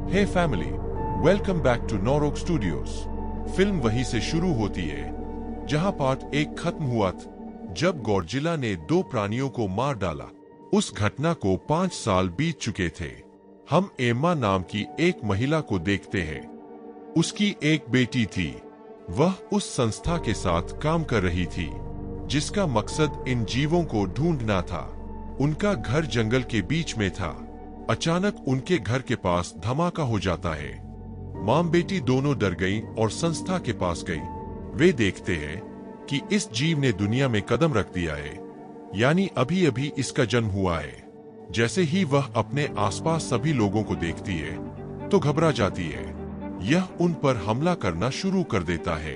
Hey family, welcome back to Norok studios. Film वहीं से शुरू होती है जहां पार्ट 1 खत्म हुआ था, जब गॉडजिला ने 2 प्राणियों को मार डाला। उस घटना को 5 साल बीत चुके थे। हम एम्मा नाम की एक महिला को देखते हैं। उसकी एक बेटी थी। वह उस संस्था के साथ काम कर रही थी जिसका मकसद इन जीवों को ढूंढना था। उनका घर जंगल के बीच में था। अचानक उनके घर के पास धमाका हो जाता है। मां बेटी दोनों डर गईं और संस्था के पास गई। वे देखते हैं कि इस जीव ने दुनिया में कदम रख दिया है, यानी अभी अभी इसका जन्म हुआ है। जैसे ही वह अपने आसपास सभी लोगों को देखती है तो घबरा जाती है। यह उन पर हमला करना शुरू कर देता है।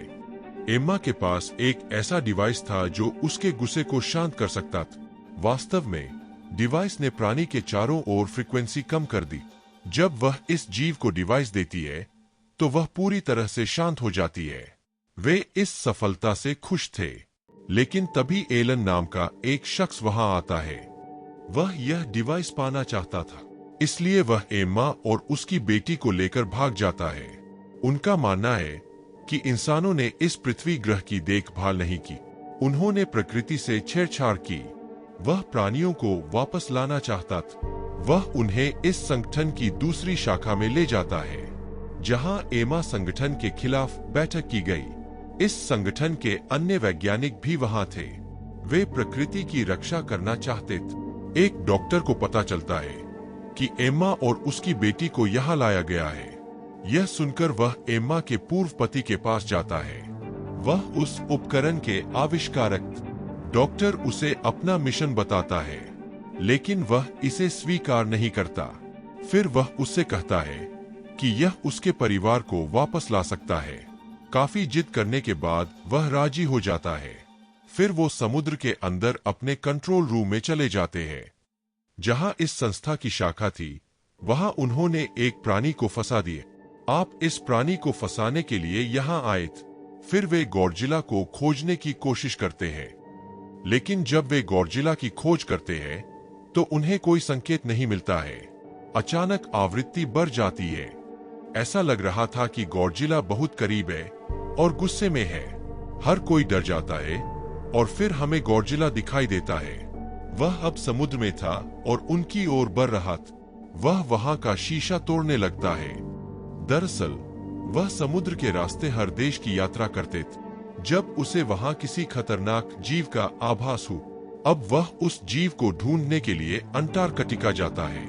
एम्मा के पास एक ऐसा डिवाइस था जो उसके गुस्से को शांत कर सकता था। वास्तव में डिवाइस ने प्राणी के चारों ओर फ्रीक्वेंसी कम कर दी। जब वह इस जीव को डिवाइस देती है तो वह पूरी तरह से शांत हो जाती है। वे इस सफलता से खुश थे, लेकिन तभी एलन नाम का एक शख्स वहां आता है। वह यह डिवाइस पाना चाहता था, इसलिए वह एम्मा और उसकी बेटी को लेकर भाग जाता है। उनका मानना है कि इंसानों ने इस पृथ्वी ग्रह की देखभाल नहीं की। उन्होंने प्रकृति से छेड़छाड़ की। वह प्राणियों को वापस लाना चाहता था। वह उन्हें इस संगठन की दूसरी शाखा में ले जाता है, जहां एम्मा संगठन के खिलाफ बैठक की गई। इस संगठन के अन्य वैज्ञानिक भी वहां थे। वे प्रकृति की रक्षा करना चाहते थे। एक डॉक्टर को पता चलता है कि एम्मा और उसकी बेटी को यहाँ लाया गया है। यह सुनकर वह एम्मा के पूर्व पति के पास जाता है। वह उस उपकरण के आविष्कारक। डॉक्टर उसे अपना मिशन बताता है, लेकिन वह इसे स्वीकार नहीं करता। फिर वह उससे कहता है कि यह उसके परिवार को वापस ला सकता है। काफी जिद करने के बाद वह राजी हो जाता है। फिर वो समुद्र के अंदर अपने कंट्रोल रूम में चले जाते हैं, जहां इस संस्था की शाखा थी। वहां उन्होंने एक प्राणी को फंसा दिए। आप इस प्राणी को फंसाने के लिए यहाँ आए थे। फिर वे गॉडजिला को खोजने की कोशिश करते हैं, लेकिन जब वे गॉडजिला की खोज करते हैं तो उन्हें कोई संकेत नहीं मिलता है। अचानक आवृत्ति बढ़ जाती है। ऐसा लग रहा था कि गॉडजिला बहुत करीब है और गुस्से में है। हर कोई डर जाता है और फिर हमें गॉडजिला दिखाई देता है। वह अब समुद्र में था और उनकी ओर बढ़ रहा था। वह वहां का शीशा तोड़ने लगता है। दरअसल वह समुद्र के रास्ते हर देश की यात्रा करते थे। जब उसे वहां किसी खतरनाक जीव का आभास हो, अब वह उस जीव को ढूंढने के लिए अंटार्कटिका जाता है।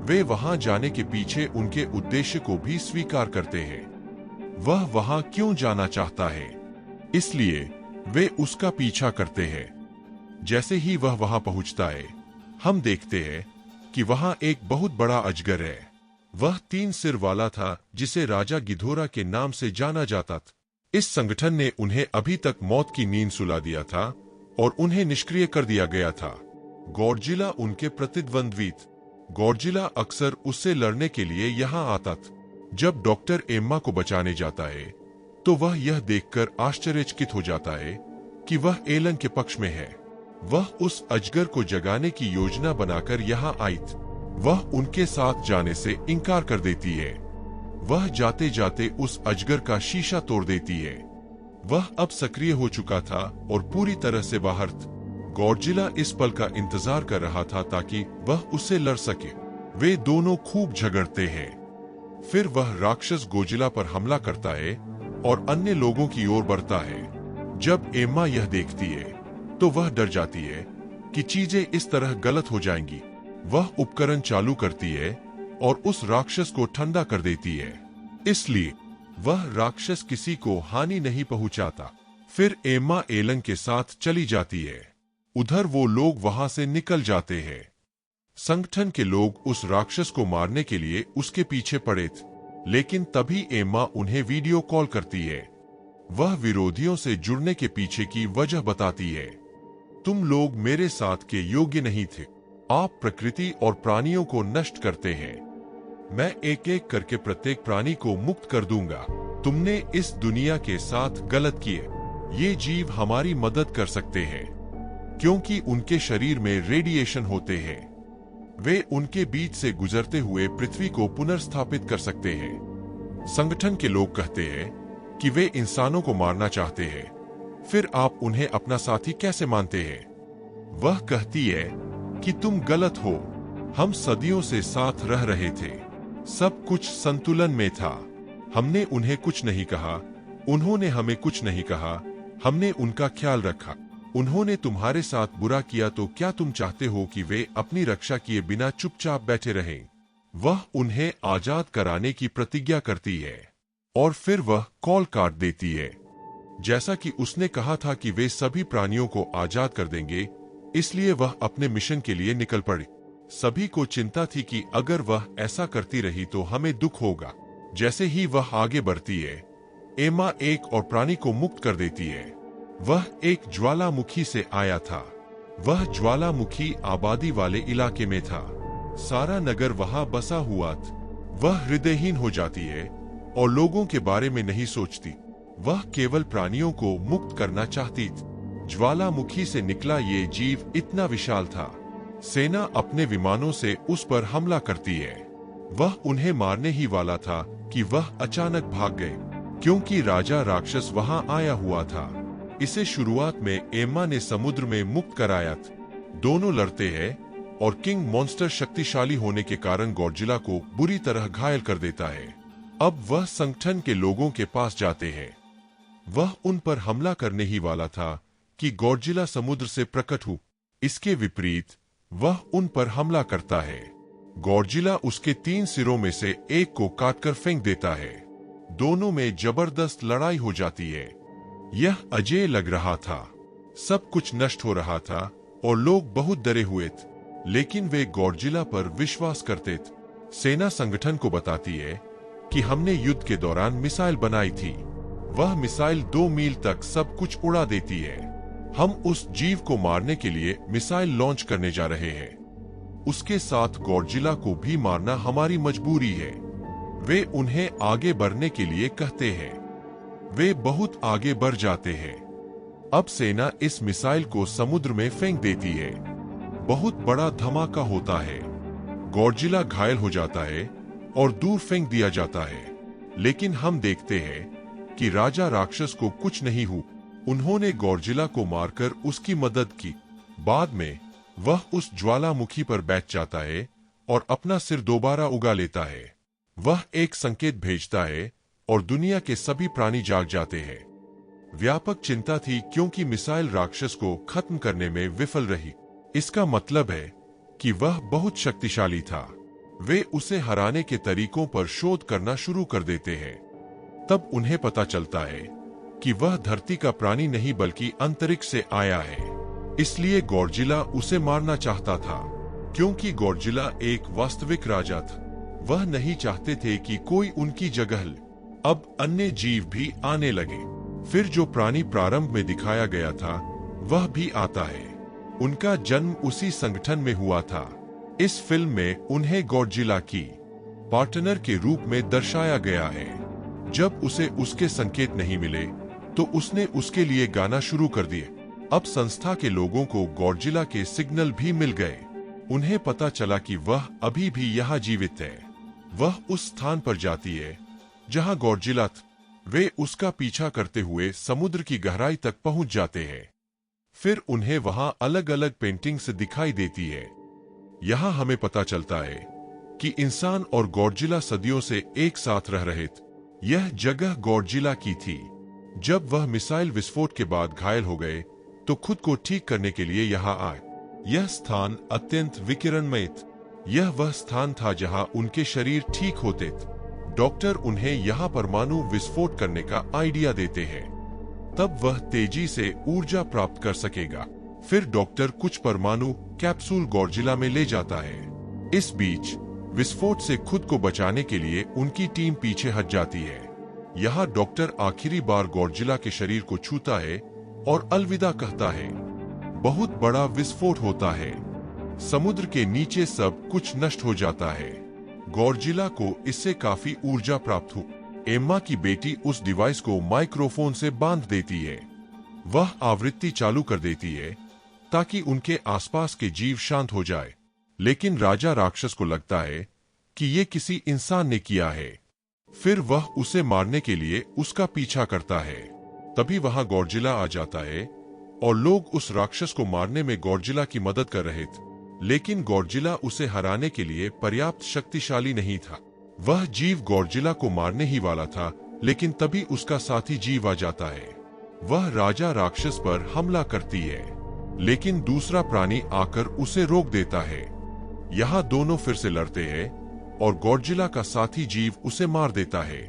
वे वहां जाने के पीछे उनके उद्देश्य को भी स्वीकार करते हैं। वह वहां क्यों जाना चाहता है, इसलिए वे उसका पीछा करते हैं। जैसे ही वह वहां पहुंचता है, हम देखते हैं कि वहां एक बहुत बड़ा अजगर है। वह 3 सिर वाला था, जिसे राजा गिधोरा के नाम से जाना जाता था। इस संगठन ने उन्हें अभी तक मौत की नींद सुला दिया था और उन्हें निष्क्रिय कर दिया गया था। गॉडजिला उनके प्रतिद्वंद्वी थे। गॉडजिला अक्सर उससे लड़ने के लिए यहाँ आता था। जब डॉक्टर एम्मा को बचाने जाता है तो वह यह देखकर आश्चर्यचकित हो जाता है कि वह एलन के पक्ष में है। वह उस अजगर को जगाने की योजना बनाकर यहाँ आई थी। वह उनके साथ जाने से इनकार कर देती है। वह जाते जाते उस अजगर का शीशा तोड़ देती है। वह अब सक्रिय हो चुका था और पूरी तरह से बाहर था। गॉडजिला इस पल का इंतजार कर रहा था ताकि वह उससे लड़ सके। वे दोनों खूब झगड़ते हैं। फिर वह राक्षस गॉडजिला पर हमला करता है और अन्य लोगों की ओर बढ़ता है। जब एम्मा यह देखती है तो वह डर जाती है कि चीजें इस तरह गलत हो जाएंगी। वह उपकरण चालू करती है और उस राक्षस को ठंडा कर देती है, इसलिए वह राक्षस किसी को हानि नहीं पहुंचाता। फिर एम्मा एलन के साथ चली जाती है। उधर वो लोग वहां से निकल जाते हैं। संगठन के लोग उस राक्षस को मारने के लिए उसके पीछे पड़े थे, लेकिन तभी एम्मा उन्हें वीडियो कॉल करती है। वह विरोधियों से जुड़ने के पीछे की वजह बताती है। तुम लोग मेरे साथ के योग्य नहीं थे। आप प्रकृति और प्राणियों को नष्ट करते हैं। मैं एक एक करके प्रत्येक प्राणी को मुक्त कर दूंगा। तुमने इस दुनिया के साथ गलत किए। ये जीव हमारी मदद कर सकते हैं क्योंकि उनके शरीर में रेडिएशन होते हैं। वे उनके बीच से गुजरते हुए पृथ्वी को पुनर्स्थापित कर सकते हैं। संगठन के लोग कहते हैं कि वे इंसानों को मारना चाहते हैं, फिर आप उन्हें अपना साथी कैसे मानते हैं? वह कहती है कि तुम गलत हो, हम सदियों से साथ रह रहे थे, सब कुछ संतुलन में था, हमने उन्हें कुछ नहीं कहा, उन्होंने हमें कुछ नहीं कहा, हमने उनका ख्याल रखा, उन्होंने तुम्हारे साथ बुरा किया तो क्या तुम चाहते हो कि वे अपनी रक्षा किए बिना चुपचाप बैठे रहें? वह उन्हें आजाद कराने की प्रतिज्ञा करती है और फिर वह कॉल काट देती है। जैसा कि उसने कहा था कि वे सभी प्राणियों को आजाद कर देंगे, इसलिए वह अपने मिशन के लिए निकल पड़ी। सभी को चिंता थी कि अगर वह ऐसा करती रही तो हमें दुख होगा। जैसे ही वह आगे बढ़ती है, एम्मा एक और प्राणी को मुक्त कर देती है। वह एक ज्वालामुखी से आया था। वह ज्वालामुखी आबादी वाले इलाके में था। सारा नगर वहां बसा हुआ था। वह हृदयहीन हो जाती है और लोगों के बारे में नहीं सोचती। वह केवल प्राणियों को मुक्त करना चाहती थी। ज्वालामुखी से निकला ये जीव इतना विशाल था। सेना अपने विमानों से उस पर हमला करती है। वह उन्हें मारने ही वाला था कि वह अचानक भाग गए, क्योंकि राजा राक्षस वहां आया हुआ था। इसे शुरुआत में एम्मा ने समुद्र में मुक्त कराया था। दोनों लड़ते हैं और किंग मॉन्स्टर शक्तिशाली होने के कारण गॉडजिला को बुरी तरह घायल कर देता है। अब वह संगठन के लोगों के पास जाते हैं। वह उन पर हमला करने ही वाला था कि गॉडजिला समुद्र से प्रकट हुआ। इसके विपरीत वह उन पर हमला करता है। गॉडजिला उसके 3 सिरों में से एक को काटकर फेंक देता है। दोनों में जबरदस्त लड़ाई हो जाती है। यह अजेय लग रहा था। सब कुछ नष्ट हो रहा था और लोग बहुत डरे हुए थे, लेकिन वे गॉडजिला पर विश्वास करते थे। सेना संगठन को बताती है कि हमने युद्ध के दौरान मिसाइल बनाई थी। वह मिसाइल 2 मील तक सब कुछ उड़ा देती है। हम उस जीव को मारने के लिए मिसाइल लॉन्च करने जा रहे हैं। उसके साथ गॉडजिला को भी मारना हमारी मजबूरी है। वे उन्हें आगे बढ़ने के लिए कहते हैं। वे बहुत आगे बढ़ जाते हैं। अब सेना इस मिसाइल को समुद्र में फेंक देती है। बहुत बड़ा धमाका होता है। गॉडजिला घायल हो जाता है और दूर फेंक दिया जाता है। लेकिन हम देखते हैं कि राजा राक्षस को कुछ नहीं हुआ। उन्होंने गॉडजिला को मारकर उसकी मदद की। बाद में वह उस ज्वालामुखी पर बैठ जाता है और अपना सिर दोबारा उगा लेता है। वह एक संकेत भेजता है और दुनिया के सभी प्राणी जाग जाते हैं। व्यापक चिंता थी क्योंकि मिसाइल राक्षस को खत्म करने में विफल रही। इसका मतलब है कि वह बहुत शक्तिशाली था। वे उसे हराने के तरीकों पर शोध करना शुरू कर देते हैं। तब उन्हें पता चलता है कि वह धरती का प्राणी नहीं बल्कि अंतरिक्ष से आया है। इसलिए गॉडजिला उसे मारना चाहता था, क्योंकि गॉडजिला एक वास्तविक राजा था। वह नहीं चाहते थे कि कोई उनकी जगह ले। अब अन्य जीव भी आने लगे। फिर जो प्राणी प्रारंभ में दिखाया गया था वह भी आता है। उनका जन्म उसी संगठन में हुआ था। इस फिल्म में उन्हें गॉडजिला की पार्टनर के रूप में दर्शाया गया है। जब उसे उसके संकेत नहीं मिले तो उसने उसके लिए गाना शुरू कर दिए। अब संस्था के लोगों को गॉडजिला के सिग्नल भी मिल गए। उन्हें पता चला कि वह अभी भी यहाँ जीवित है। वह उस स्थान पर जाती है जहाँ गॉडजिला था। वे उसका पीछा करते हुए समुद्र की गहराई तक पहुंच जाते हैं। फिर उन्हें वहां अलग अलग पेंटिंग्स दिखाई देती है। यहाँ हमें पता चलता है कि इंसान और गॉडजिला सदियों से एक साथ रह रहे थे। यह जगह गॉडजिला की थी। जब वह मिसाइल विस्फोट के बाद घायल हो गए तो खुद को ठीक करने के लिए यहाँ आए। यह स्थान अत्यंत विकिरणमय था। यह वह स्थान था जहाँ उनके शरीर ठीक होते थे। डॉक्टर उन्हें यहाँ परमाणु विस्फोट करने का आइडिया देते हैं। तब वह तेजी से ऊर्जा प्राप्त कर सकेगा। फिर डॉक्टर कुछ परमाणु कैप्सूल गॉडजिला में ले जाता है। इस बीच विस्फोट से खुद को बचाने के लिए उनकी टीम पीछे हट जाती है। यहाँ डॉक्टर आखिरी बार गॉडजिला के शरीर को छूता है और अलविदा कहता है। बहुत बड़ा विस्फोट होता है। समुद्र के नीचे सब कुछ नष्ट हो जाता है। गॉडजिला को इससे काफी ऊर्जा प्राप्त हुई। एम्मा की बेटी उस डिवाइस को माइक्रोफोन से बांध देती है। वह आवृत्ति चालू कर देती है ताकि उनके आसपास के जीव शांत हो जाए। लेकिन राजा राक्षस को लगता है कि ये किसी इंसान ने किया है। फिर वह उसे मारने के लिए उसका पीछा करता है। तभी वहां गॉडजिला आ जाता है और लोग उस राक्षस को मारने में गॉडजिला की मदद कर रहे थे, लेकिन गॉडजिला उसे हराने के लिए पर्याप्त शक्तिशाली नहीं था। वह जीव गॉडजिला को मारने ही वाला था, लेकिन तभी उसका साथी जीव आ जाता है। वह राजा राक्षस पर हमला करती है, लेकिन दूसरा प्राणी आकर उसे रोक देता है। यहाँ दोनों फिर से लड़ते हैं और गॉडजिला का साथी जीव उसे मार देता है।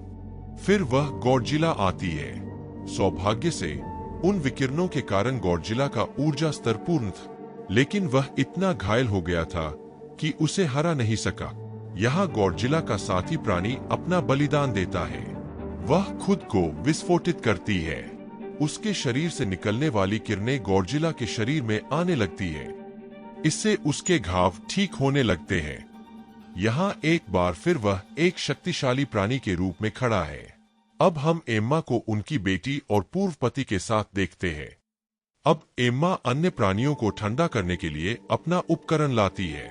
फिर वह गॉडजिला आती है। सौभाग्य से उन विकिरणों के कारण गॉडजिला का ऊर्जा स्तर पूर्ण था, लेकिन वह इतना घायल हो गया था कि उसे हरा नहीं सका। यहाँ गॉडजिला का साथी प्राणी अपना बलिदान देता है। वह खुद को विस्फोटित करती है। उसके शरीर से निकलने वाली किरणें गॉडजिला के शरीर में आने लगती है। इससे उसके घाव ठीक होने लगते हैं। यहाँ एक बार फिर वह एक शक्तिशाली प्राणी के रूप में खड़ा है। अब हम एम्मा को उनकी बेटी और पूर्व पति के साथ देखते हैं। अब एम्मा अन्य प्राणियों को ठंडा करने के लिए अपना उपकरण लाती है,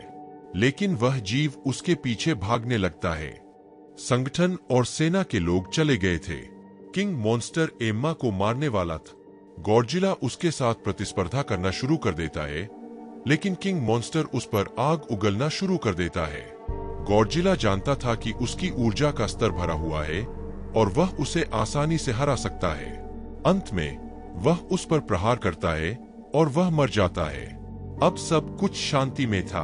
लेकिन वह जीव उसके पीछे भागने लगता है। संगठन और सेना के लोग चले गए थे। किंग मॉन्स्टर एम्मा को मारने वाला था। गॉडजिला उसके साथ प्रतिस्पर्धा करना शुरू कर देता है, लेकिन किंग मॉन्स्टर उस पर आग उगलना शुरू कर देता है। गॉडजिला जानता था कि उसकी ऊर्जा का स्तर भरा हुआ है और वह उसे आसानी से हरा सकता है। अंत में वह उस पर प्रहार करता है और वह मर जाता है। अब सब कुछ शांति में था।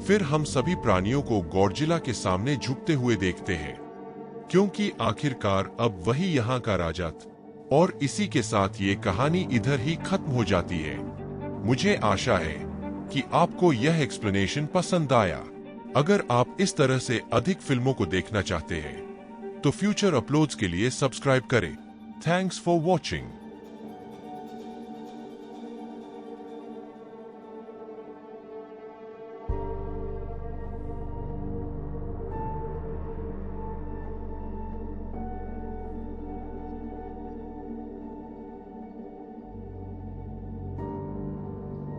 फिर हम सभी प्राणियों को गॉडजिला के सामने झुकते हुए देखते हैं, क्योंकि आखिरकार अब वही यहाँ का राजा था। और इसी के साथ ये कहानी इधर ही खत्म हो जाती है। मुझे आशा है कि आपको यह एक्सप्लेनेशन पसंद आया। अगर आप इस तरह से अधिक फिल्मों को देखना चाहते हैं तो फ्यूचर अपलोड्स के लिए सब्सक्राइब करें। Thanks for watching.